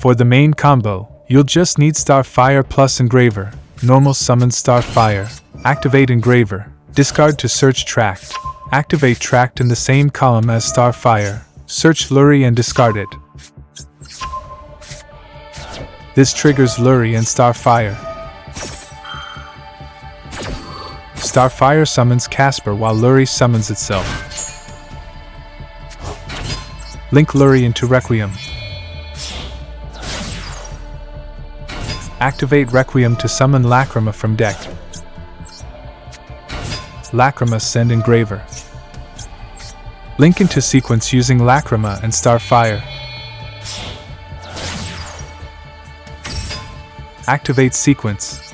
For the main combo, you'll just need Starfire plus Engraver. Normal summon Starfire. Activate Engraver. Discard to search Tract. Activate Tract in the same column as Starfire. Search Lurie and discard it. This triggers Lurie and Starfire. Starfire summons Casper while Lurie summons itself. Link Lurie into Requiem. Activate Requiem to summon Lacrima from deck. Lacrima send Engraver. Link into sequence using Lacrima and Starfire. Activate sequence.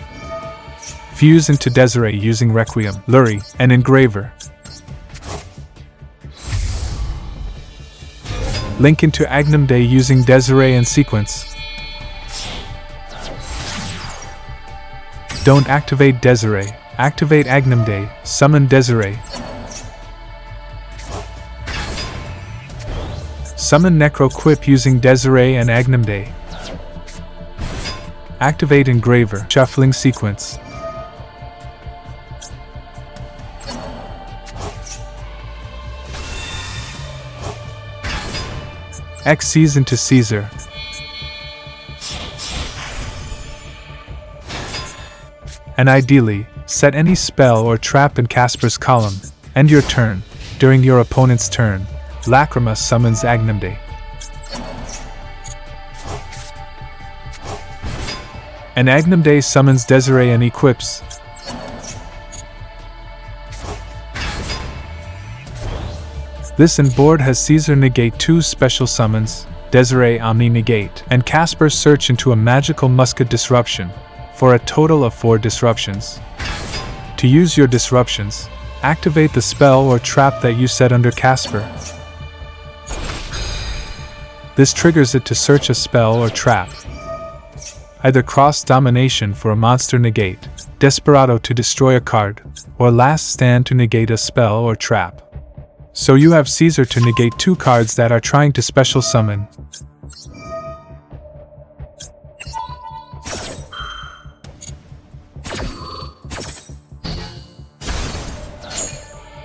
Fuse into Desiree using Requiem, Lurie, and Engraver. Link into Agnum Day using Desiree and sequence. Don't activate Desiree. Activate Agnum Day. Summon Desiree. Summon Necro Quip using Desiree and Agnum Day. Activate Engraver. Shuffling sequence. Xyz into Caesar. And ideally, set any spell or trap in Casper's column. End your turn. During your opponent's turn, Lacrima summons Agnum Day. And Agnum Day summons Desiree and equips. This board has Caesar negate 2 special summons, Desiree Omni negate, and Casper search into a magical musket disruption, for a total of 4 disruptions. To use your disruptions, activate the spell or trap that you set under Casper. This triggers it to search a spell or trap. Either Cross Domination for a monster negate, Desperado to destroy a card, or Last Stand to negate a spell or trap. So you have Caesar to negate 2 cards that are trying to special summon.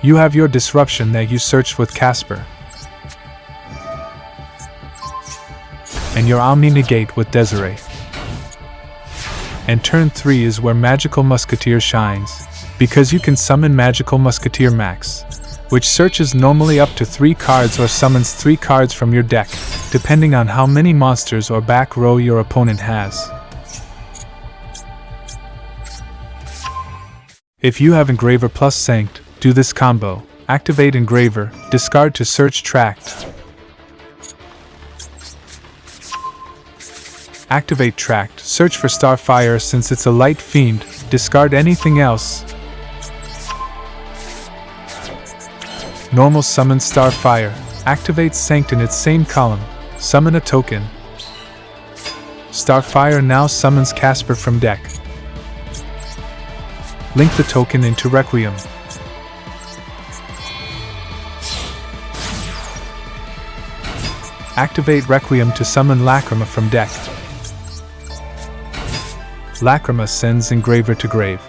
You have your disruption that you searched with Casper. And your Omni negate with Desiree. And turn 3 is where Magical Musketeer shines, because you can summon Magical Musketeer Max, which searches normally up to 3 cards or summons 3 cards from your deck, depending on how many monsters or back row your opponent has. If you have Engraver plus Sanct, do this combo. Activate Engraver, discard to search Tract. Activate Tract, search for Starfire since it's a light fiend, discard anything else. Normal summon Starfire, activate Sanct in its same column, summon a token. Starfire now summons Casper from deck. Link the token into Requiem. Activate Requiem to summon Lacrima from deck. Lacrima sends Engraver to grave.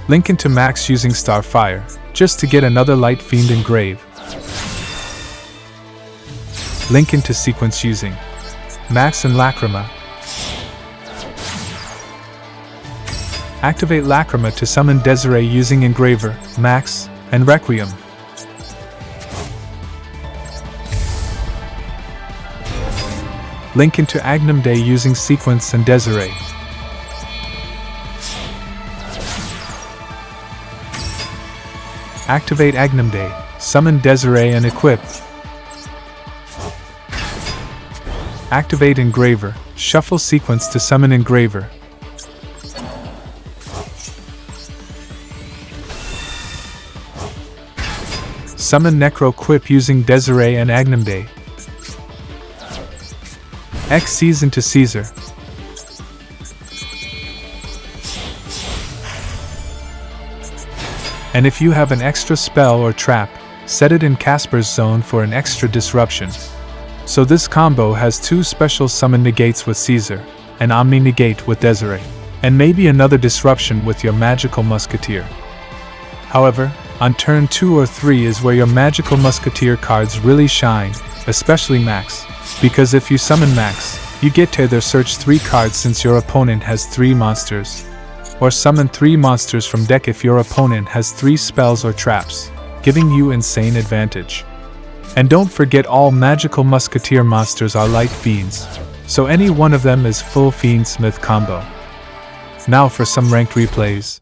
Link into Max using Starfire, just to get another Light Fiend engrave. Link into sequence using Max and Lacrima. Activate Lacrima to summon Desiree using Engraver, Max, and Requiem. Link into Agnum Day using Sequence and Desiree. Activate Agnum Day, summon Desiree and equip. Activate Engraver, shuffle Sequence to summon Engraver. Summon Necro Quip using Desiree and Agnum Day. Xyz into Caesar. And if you have an extra spell or trap, set it in Casper's zone for an extra disruption. So this combo has 2 special summon negates with Caesar, an Omni negate with Desiree, and maybe another disruption with your magical Musketeer. However, on turn 2 or 3 is where your magical Musketeer cards really shine, especially Max, because if you summon Max, you get to either search 3 cards since your opponent has 3 monsters, or summon 3 monsters from deck if your opponent has 3 spells or traps, giving you insane advantage. And don't forget all magical Musketeer monsters are like fiends, so any one of them is full Fiendsmith combo. Now for some ranked replays.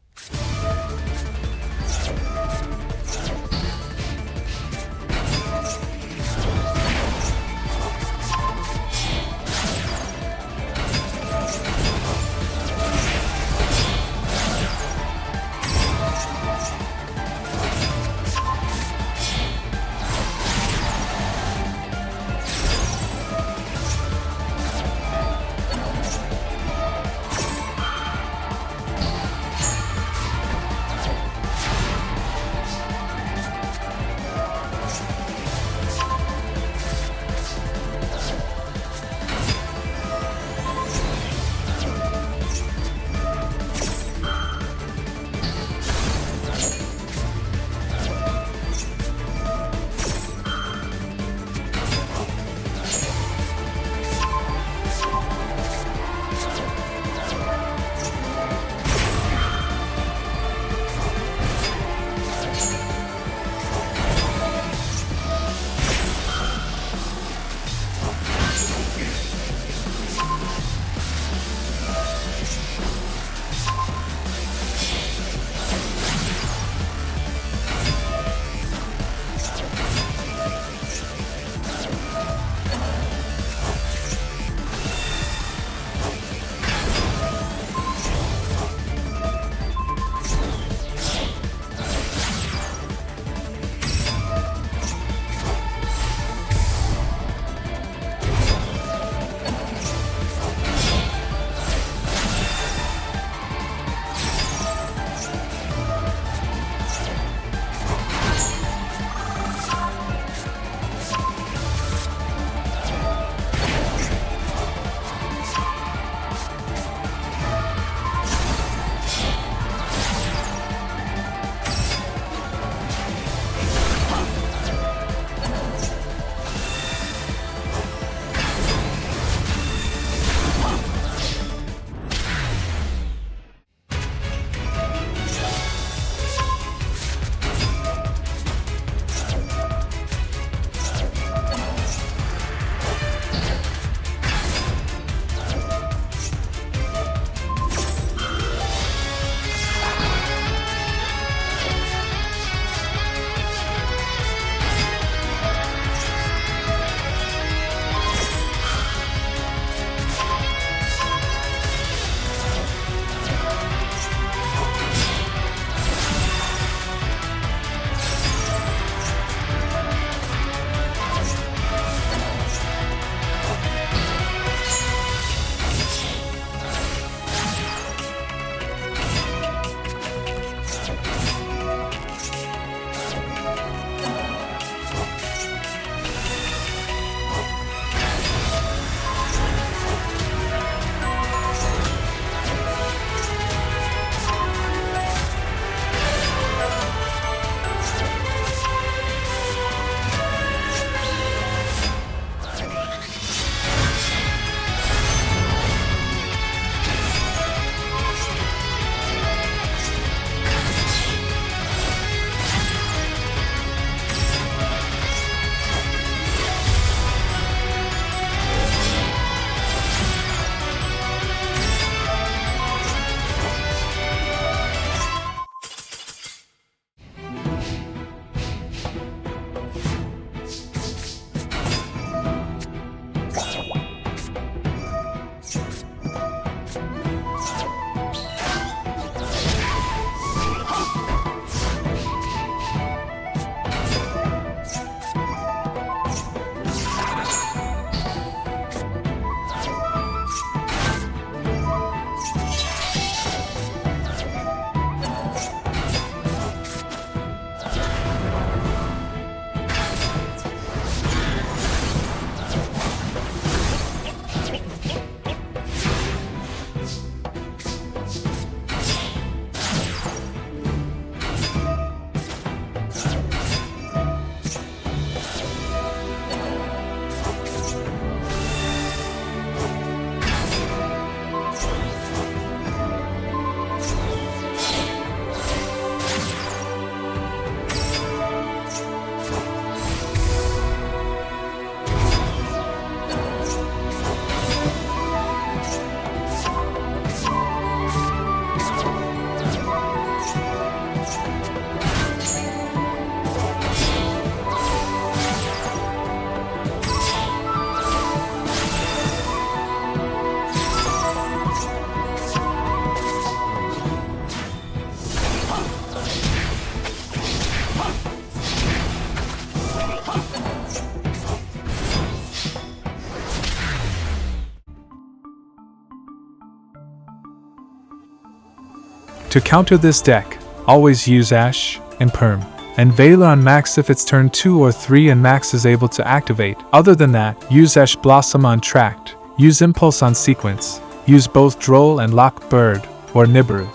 To counter this deck, always use Ash and Perm, and Veiler on Max if it's turn 2 or 3 and Max is able to activate. Other than that, use Ash Blossom on Tract, use Impulse on Sequence, use both Droll and Lock Bird or Nibiru.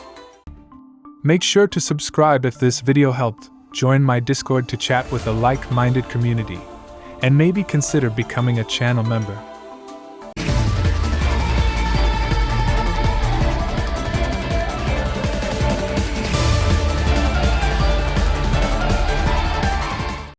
Make sure to subscribe if this video helped, join my Discord to chat with a like-minded community, and maybe consider becoming a channel member.